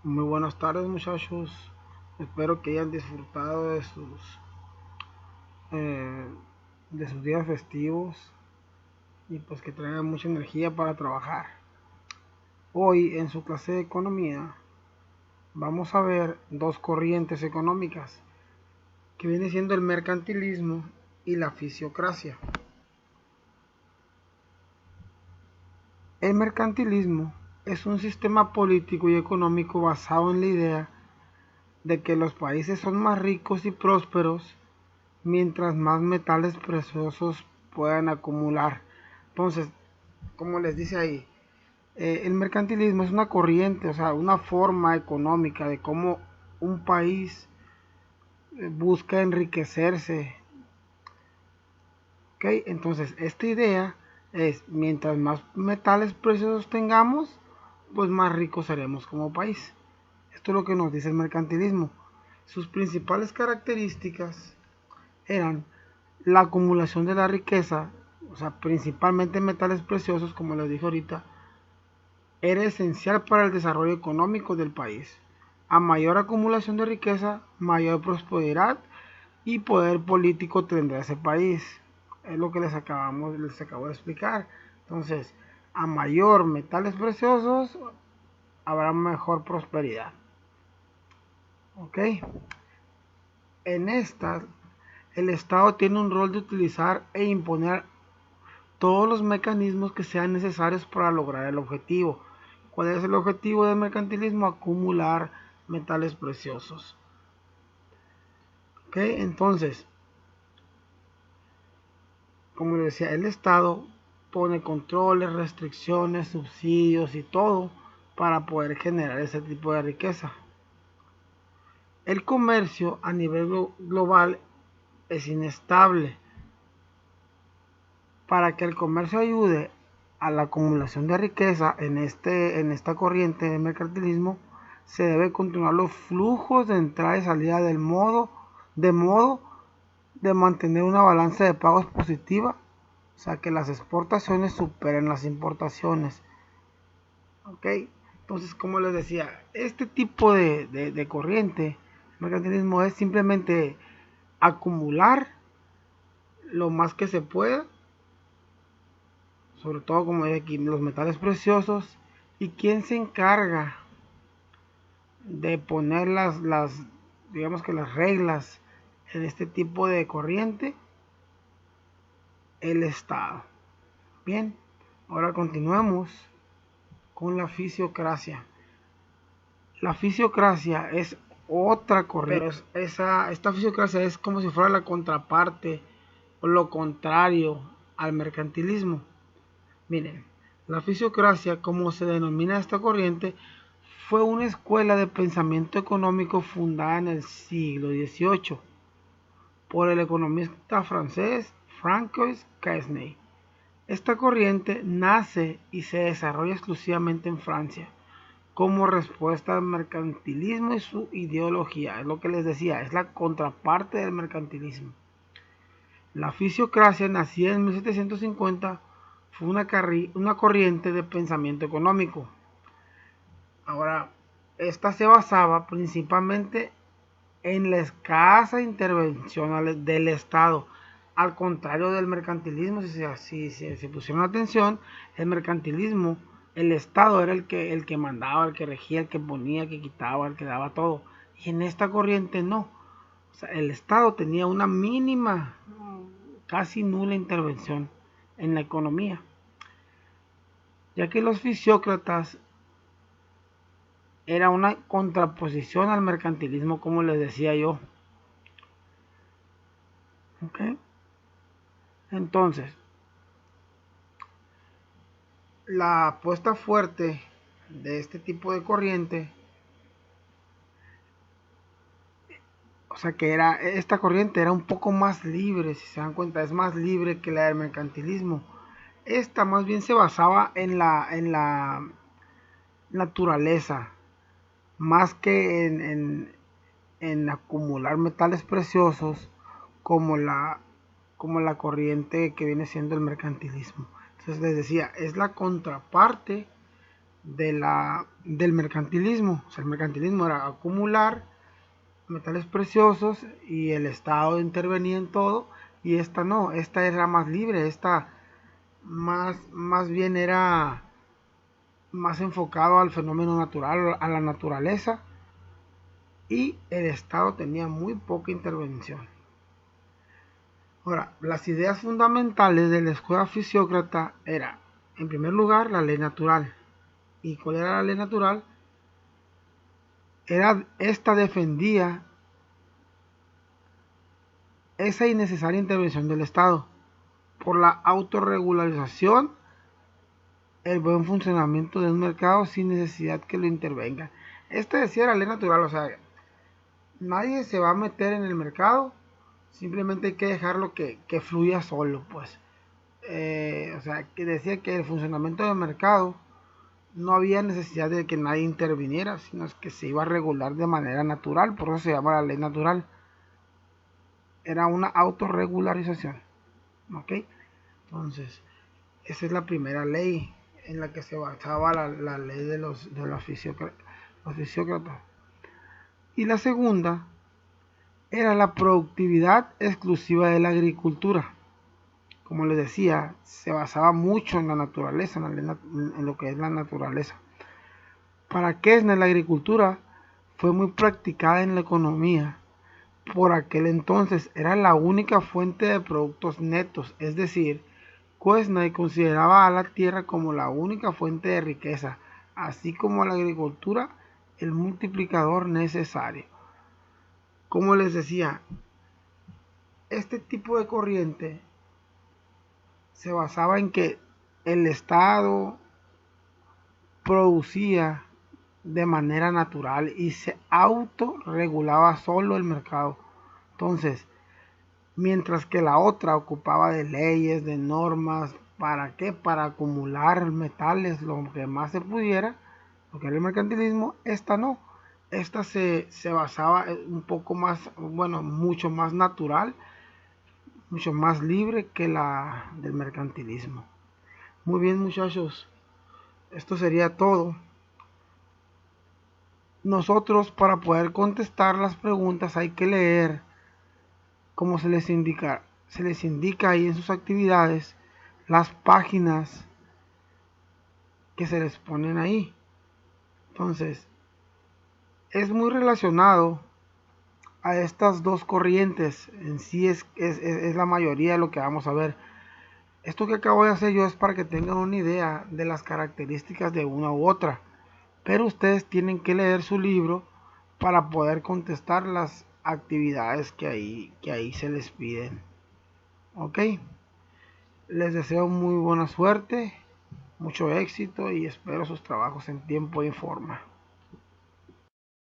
Muy buenas tardes, muchachos. Espero que hayan disfrutado eh, de sus días festivos y pues que traigan mucha energía para trabajar. Hoy en su clase de economía vamos a ver dos corrientes económicas que viene siendo el mercantilismo y la fisiocracia. El mercantilismo es un sistema político y económico basado en la idea de que los países son más ricos y prósperos mientras más metales preciosos puedan acumular. Entonces, como les dice ahí, el mercantilismo es una corriente, o sea, una forma económica de cómo un país busca enriquecerse. ¿Okay? Entonces, esta idea es, mientras más metales preciosos tengamos, pues más ricos seremos como país. Esto es lo que nos dice el mercantilismo. Sus principales características eran la acumulación de la riqueza, o sea, principalmente metales preciosos, como les dije ahorita, era esencial para el desarrollo económico del país. A mayor acumulación de riqueza, mayor prosperidad y poder político tendrá ese país. Es lo que les acabo de explicar. Entonces, a mayor metales preciosos, habrá mejor prosperidad. ¿Ok? En estas, el Estado tiene un rol de utilizar e imponer todos los mecanismos que sean necesarios para lograr el objetivo. ¿Cuál es el objetivo del mercantilismo? Acumular metales preciosos. ¿Ok? Entonces, como les decía, el Estado pone controles, restricciones, subsidios y todo para poder generar ese tipo de riqueza. El comercio a nivel global es inestable. Para que el comercio ayude a la acumulación de riqueza en esta corriente de mercantilismo, se debe continuar los flujos de entrada y salida de modo de mantener una balanza de pagos positiva, o sea que las exportaciones superen las importaciones. ¿Ok? Entonces, como les decía, este tipo de corriente, mercantilismo, es simplemente acumular lo más que se pueda, sobre todo como hay aquí, los metales preciosos, y quién se encarga de poner digamos que las reglas en este tipo de corriente, el Estado. Bien, ahora continuemos con la fisiocracia. La fisiocracia es otra corriente, pero esta fisiocracia es como si fuera la contraparte o lo contrario al mercantilismo. Miren, la fisiocracia, como se denomina esta corriente, fue una escuela de pensamiento económico fundada en el siglo XVIII por el economista francés Francois Quesnay. Esta corriente nace y se desarrolla exclusivamente en Francia como respuesta al mercantilismo y su ideología. Es lo que les decía, es la contraparte del mercantilismo. La fisiocracia, nacida en 1750, fue una corriente de pensamiento económico. Ahora, esta se basaba principalmente en la escasa intervención del Estado. Al contrario del mercantilismo, si se pusieron atención, el mercantilismo, el Estado era el que mandaba, el que regía, el que ponía, el que quitaba, el que daba todo. Y en esta corriente no. O sea, el Estado tenía una mínima, casi nula intervención en la economía, ya que los fisiócratas era una contraposición al mercantilismo, como les decía yo. ¿Okay? Entonces, la apuesta fuerte de este tipo de corriente, o sea que esta corriente era un poco más libre, si se dan cuenta, es más libre que la del mercantilismo. Esta más bien se basaba en la naturaleza, más que en acumular metales preciosos como como la corriente que viene siendo el mercantilismo. Entonces les decía, es la contraparte del mercantilismo. O sea, el mercantilismo era acumular metales preciosos y el Estado intervenía en todo, y esta no, esta era más libre, esta más bien era más enfocado al fenómeno natural, a la naturaleza, y el Estado tenía muy poca intervención. Ahora, las ideas fundamentales de la escuela fisiócrata era, en primer lugar, la ley natural. ¿Y cuál era la ley natural? Esta defendía esa innecesaria intervención del Estado por la autorregularización, el buen funcionamiento de un mercado sin necesidad que lo intervenga. Esta decía la ley natural, o sea, nadie se va a meter en el mercado, simplemente hay que dejarlo que fluya solo, pues. O sea, que decía que el funcionamiento del mercado no había necesidad de que nadie interviniera, sino que se iba a regular de manera natural, por eso se llama la ley natural. Era una autorregularización, ¿ok? Entonces, esa es la primera ley en la que se basaba la ley de los fisiócratas. Y la segunda era la productividad exclusiva de la agricultura. Como les decía, se basaba mucho en la naturaleza, en lo que es la naturaleza. Para Kirchner, la agricultura fue muy practicada en la economía. Por aquel entonces era la única fuente de productos netos, es decir, Kirchner consideraba a la tierra como la única fuente de riqueza, así como a la agricultura el multiplicador necesario. Como les decía, este tipo de corriente se basaba en que el Estado producía de manera natural y se autorregulaba solo el mercado. Entonces, mientras que la otra ocupaba de leyes, de normas, ¿para qué? Para acumular metales, lo que más se pudiera, lo que era el mercantilismo. Esta no, esta se basaba un poco más, bueno, mucho más natural, mucho más libre que la del mercantilismo. Muy bien, muchachos, esto sería todo. Nosotros, para poder contestar las preguntas, hay que leer como se les indica ahí en sus actividades, las páginas que se les ponen ahí. Entonces, es muy relacionado a estas dos corrientes. En sí es la mayoría de lo que vamos a ver. Esto que acabo de hacer yo es para que tengan una idea de las características de una u otra. Pero ustedes tienen que leer su libro para poder contestar las actividades que ahí se les piden. Ok, les deseo muy buena suerte, mucho éxito y espero sus trabajos en tiempo y forma.